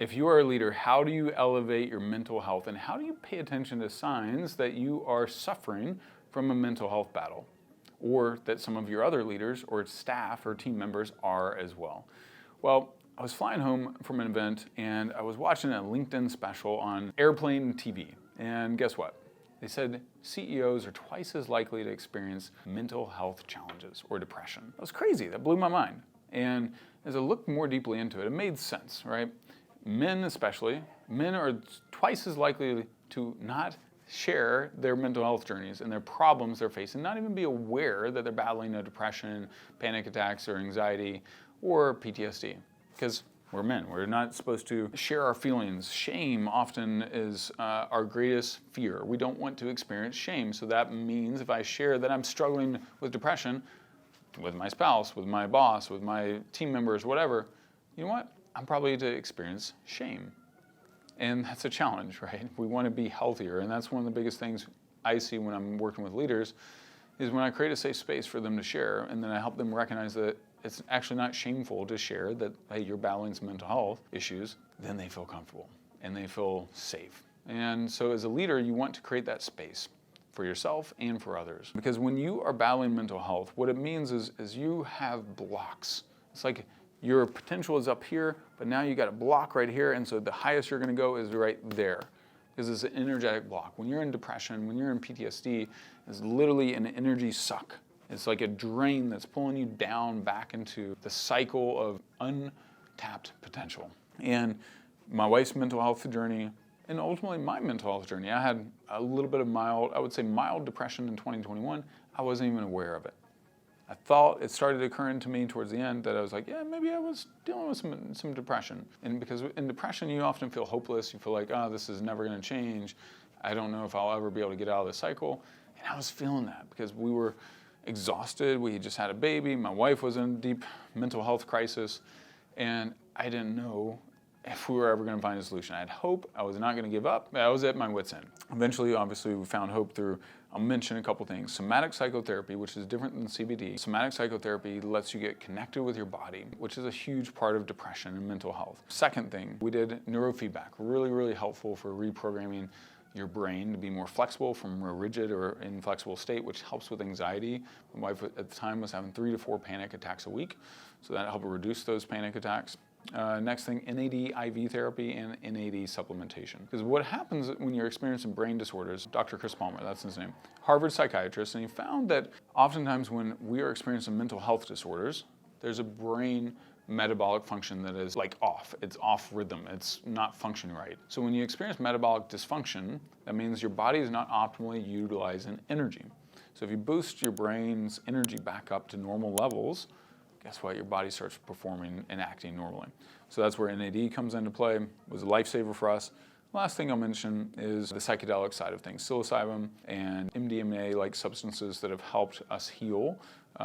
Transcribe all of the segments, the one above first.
If you are a leader, how do you elevate your mental health, and how do you pay attention to signs that you are suffering from a mental health battle, or that some of your other leaders or staff or team members are as well? Well, I was flying home from an event and I was watching a LinkedIn special on airplane TV. And guess what? They said CEOs are twice as likely to experience mental health challenges or depression. That was crazy. That blew my mind. And as I looked more deeply into it, it made sense, right? Men especially, men are twice as likely to not share their mental health journeys and their problems they're facing, not even be aware that they're battling a depression, panic attacks, or anxiety, or PTSD. Because we're men, we're not supposed to share our feelings. Shame often is our greatest fear. We don't want to experience shame. So that means if I share that I'm struggling with depression with my spouse, with my boss, with my team members, whatever, you know what? I'm probably to experience shame. And that's a challenge, right? We want to be healthier. And that's one of the biggest things I see when I'm working with leaders is when I create a safe space for them to share, and then I help them recognize that it's actually not shameful to share that, hey, you're battling some mental health issues, then they feel comfortable and they feel safe. And so as a leader, you want to create that space for yourself and for others. Because when you are battling mental health, what it means is you have blocks. It's like your potential is up here, but now you got a block right here, and so the highest you're gonna go is right there. Because it's an energetic block. When you're in depression, when you're in PTSD, it's literally an energy suck. It's like a drain that's pulling you down back into the cycle of untapped potential. And my wife's mental health journey, and ultimately my mental health journey, I had a little bit of mild depression in 2021. I wasn't even aware of it. I thought it started occurring to me towards the end that I was like, yeah, maybe I was dealing with some depression. And because in depression, you often feel hopeless. You feel like, oh, this is never gonna change. I don't know if I'll ever be able to get out of this cycle. And I was feeling that because we were exhausted. We had just had a baby. My wife was in a deep mental health crisis. And I didn't know if we were ever going to find a solution. I had hope. I was not going to give up. I was at my wit's end. Eventually, obviously, we found hope through, I'll mention a couple things. Somatic psychotherapy, which is different than CBD. Somatic psychotherapy lets you get connected with your body, which is a huge part of depression and mental health. Second thing, we did neurofeedback. Really, really helpful for reprogramming your brain to be more flexible from a rigid or inflexible state, which helps with anxiety. My wife at the time was having 3 to 4 panic attacks a week, so that helped reduce those panic attacks. Next thing, NAD IV therapy and NAD supplementation. Because what happens when you're experiencing brain disorders, Dr. Chris Palmer, that's his name, Harvard psychiatrist, and he found that oftentimes when we are experiencing mental health disorders, there's a brain metabolic function that is like off. It's off rhythm. It's not functioning right. So when you experience metabolic dysfunction, that means your body is not optimally utilizing energy. So if you boost your brain's energy back up to normal levels, guess what? Your body starts performing and acting normally. So that's where NAD comes into play. It was a lifesaver for us. Last thing I'll mention is the psychedelic side of things. Psilocybin and MDMA-like substances that have helped us heal.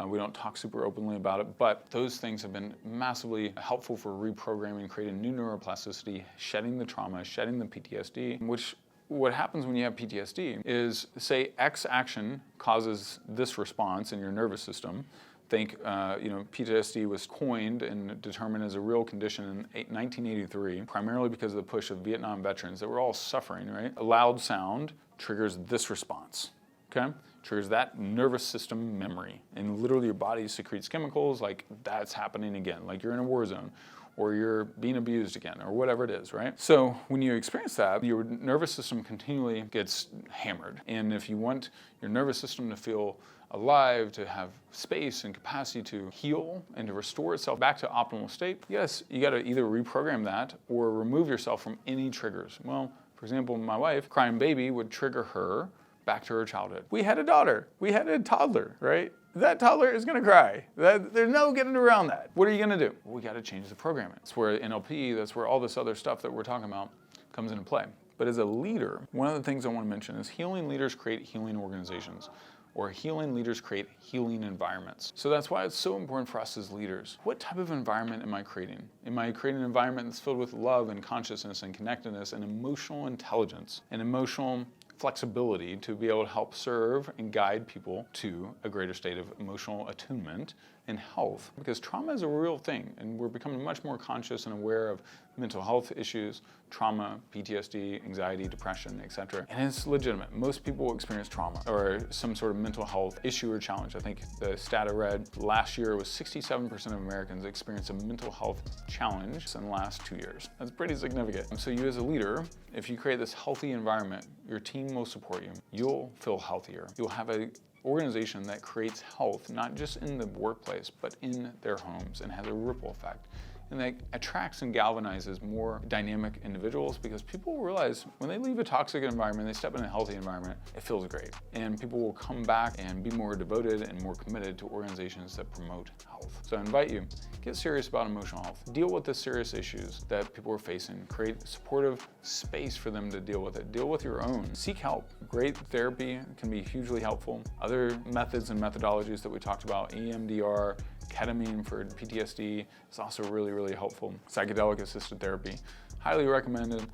We don't talk super openly about it, but those things have been massively helpful for reprogramming, creating new neuroplasticity, shedding the trauma, shedding the PTSD, which what happens when you have PTSD is, say, X action causes this response in your nervous system. Think, PTSD was coined and determined as a real condition in 1983, primarily because of the push of Vietnam veterans that were all suffering, right? A loud sound triggers this response, okay? Triggers that nervous system memory. And literally your body secretes chemicals like that's happening again, like you're in a war zone, or you're being abused again, or whatever it is, right? So when you experience that, your nervous system continually gets hammered. And if you want your nervous system to feel alive, to have space and capacity to heal and to restore itself back to optimal state, yes, you gotta either reprogram that or remove yourself from any triggers. Well, for example, my wife, crying baby would trigger her back to her childhood. We had a daughter, we had a toddler, right? That toddler is gonna cry. There's no getting around that. What are you gonna do? Well, we gotta change the programming. That's where NLP, that's where all this other stuff that we're talking about comes into play. But as a leader, one of the things I wanna mention is healing leaders create healing organizations, or healing leaders create healing environments. So that's why it's so important for us as leaders. What type of environment am I creating? Am I creating an environment that's filled with love and consciousness and connectedness and emotional intelligence and emotional flexibility to be able to help serve and guide people to a greater state of emotional attunement in health, because trauma is a real thing, and we're becoming much more conscious and aware of mental health issues, trauma, PTSD, anxiety, depression, etc. And it's legitimate. Most people experience trauma or some sort of mental health issue or challenge. I think the stat I read last year was 67% of Americans experienced a mental health challenge in the last 2 years. That's pretty significant. So you as a leader, if you create this healthy environment, your team will support you. You'll feel healthier. You'll have an organization that creates health, not just in the workplace, but in their homes, and has a ripple effect. And that attracts and galvanizes more dynamic individuals, because people realize when they leave a toxic environment, they step in a healthy environment, it feels great. And people will come back and be more devoted and more committed to organizations that promote health. So I invite you, get serious about emotional health. Deal with the serious issues that people are facing. Create supportive space for them to deal with it. Deal with your own. Seek help. Great therapy can be hugely helpful. Other methods and methodologies that we talked about, EMDR, ketamine for PTSD is also really helpful. Psychedelic assisted therapy, highly recommended.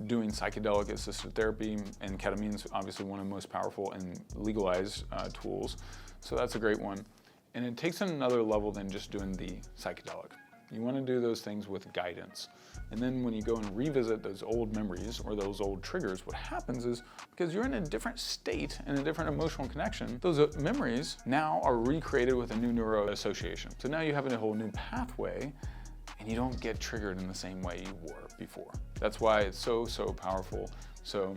Doing psychedelic assisted therapy, and ketamine is obviously one of the most powerful and legalized tools. So that's a great one. And it takes it another level than just doing the psychedelic. You want to do those things with guidance. And then when you go and revisit those old memories or those old triggers, what happens is, because you're in a different state and a different emotional connection, those memories now are recreated with a new neuro association. So now you have a whole new pathway, and you don't get triggered in the same way you were before. That's why it's so powerful. So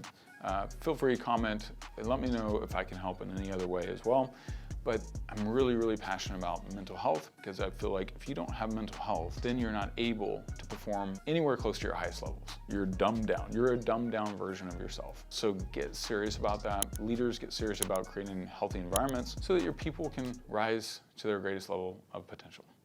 feel free to comment and let me know if I can help in any other way as well. But I'm really passionate about mental health, because I feel like if you don't have mental health, then you're not able to perform anywhere close to your highest levels. You're dumbed down. You're a dumbed down version of yourself. So get serious about that. Leaders, get serious about creating healthy environments so that your people can rise to their greatest level of potential.